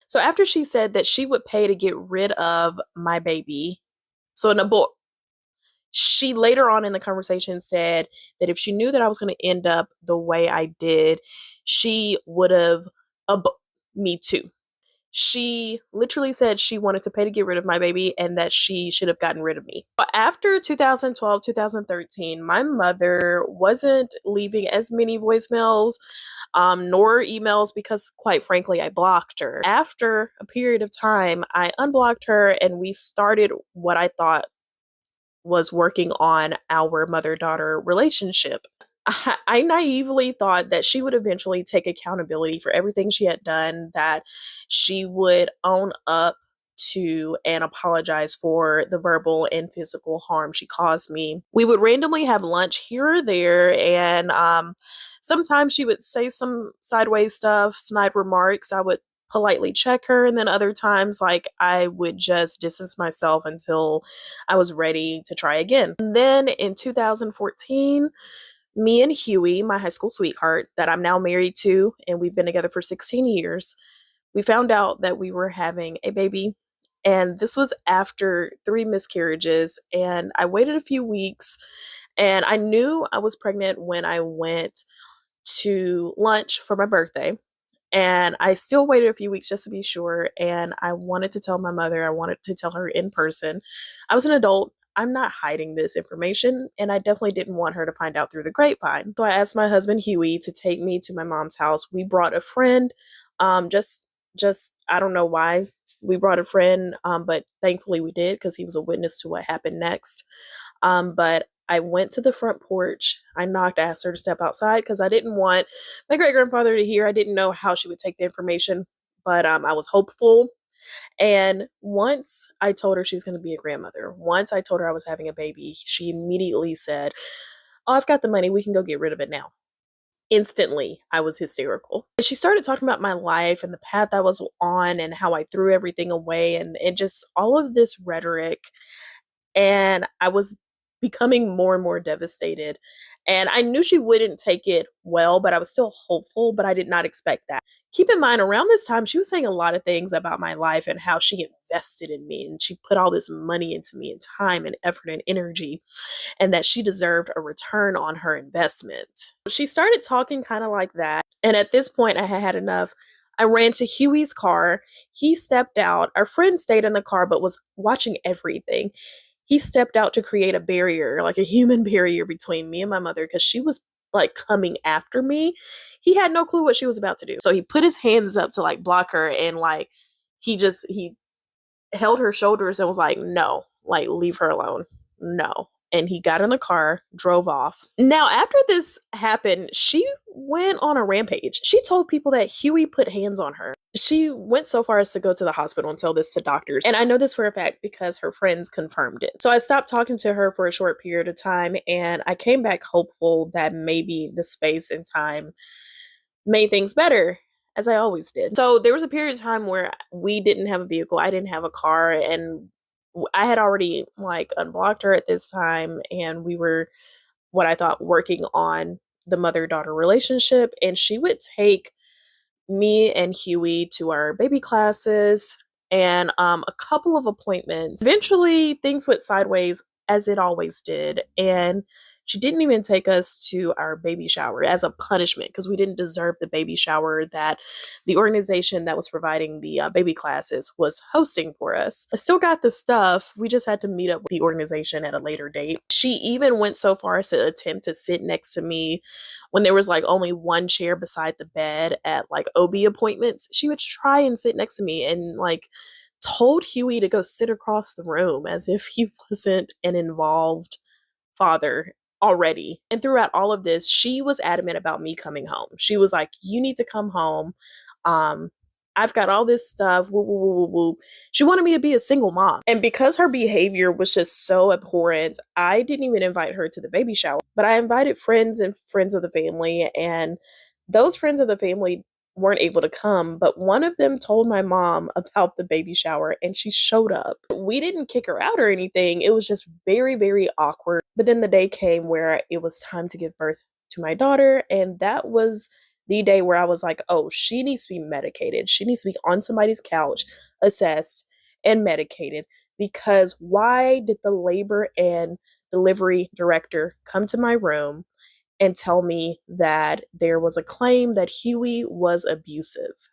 So after she said that she would pay to get rid of my baby, so an abort, she later on in the conversation said that if she knew that I was going to end up the way I did, she would have me too. She literally said she wanted to pay to get rid of my baby and that she should have gotten rid of me. But after 2012, 2013, my mother wasn't leaving as many voicemails nor emails because, quite frankly, I blocked her. After a period of time, I unblocked her and we started what I thought was working on our mother daughter relationship. I naively thought that she would eventually take accountability for everything she had done, that she would own up to and apologize for the verbal and physical harm she caused me. We would randomly have lunch here or there, and sometimes she would say some sideways stuff, snide remarks. I would politely check her, and then other times, like, I would just distance myself until I was ready to try again. And then in 2014, me and Huey, my high school sweetheart that I'm now married to, and we've been together for 16 years, we found out that we were having a baby. And this was after 3 miscarriages. And I waited a few weeks and I knew I was pregnant when I went to lunch for my birthday. And I still waited a few weeks just to be sure. And I wanted to tell my mother, I wanted to tell her in person. I was an adult. I'm not hiding this information, and I definitely didn't want her to find out through the grapevine. So I asked my husband Huey to take me to my mom's house. We brought a friend. Just I don't know why we brought a friend, but thankfully we did because he was a witness to what happened next. But I went to the front porch. I knocked, asked her to step outside because I didn't want my great grandfather to hear. I didn't know how she would take the information, but I was hopeful. And once I told her she was going to be a grandmother, once I told her I was having a baby, she immediately said, "Oh, I've got the money. We can go get rid of it now." Instantly, I was hysterical. And she started talking about my life and the path I was on and how I threw everything away and just all of this rhetoric. And I was becoming more and more devastated. And I knew she wouldn't take it well, but I was still hopeful, but I did not expect that. Keep in mind, around this time, she was saying a lot of things about my life and how she invested in me and she put all this money into me and time and effort and energy, and that she deserved a return on her investment. She started talking kind of like that. And at this point, I had had enough. I ran to Huey's car. He stepped out. Our friend stayed in the car but was watching everything. He stepped out to create a barrier, like a human barrier between me and my mother, because she was like coming after me. He had no clue what she was about to do. So he put his hands up to like block her, and like he held her shoulders and was like, "No, like leave her alone. No." And he got in the car, drove off. Now, after this happened, she went on a rampage. She told people that Huey put hands on her. She went so far as to go to the hospital and tell this to doctors. And I know this for a fact because her friends confirmed it. So I stopped talking to her for a short period of time, and I came back hopeful that maybe the space and time made things better, as I always did. So there was a period of time where we didn't have a vehicle. I didn't have a car, and I had already like unblocked her at this time, and we were what I thought working on the mother-daughter relationship. And she would take me and Huey to our baby classes and a couple of appointments. Eventually, things went sideways as it always did, and she didn't even take us to our baby shower as a punishment because we didn't deserve the baby shower that the organization that was providing the baby classes was hosting for us. I still got the stuff. We just had to meet up with the organization at a later date. She even went so far as to attempt to sit next to me when there was like only one chair beside the bed at like OB appointments. She would try and sit next to me and like told Huey to go sit across the room as if he wasn't an involved father already. And throughout all of this, she was adamant about me coming home. She was like, "You need to come home. I've got all this stuff." Woo, woo, woo, woo, woo. She wanted me to be a single mom. And because her behavior was just so abhorrent, I didn't even invite her to the baby shower. But I invited friends and friends of the family, and those friends of the family weren't able to come, but one of them told my mom about the baby shower and she showed up. We didn't kick her out or anything. It was just very, very awkward. But then the day came where it was time to give birth to my daughter, and that was the day where I was like, oh, she needs to be medicated. She needs to be on somebody's couch, assessed, and medicated. Because why did the labor and delivery director come to my room and tell me that there was a claim that Huey was abusive?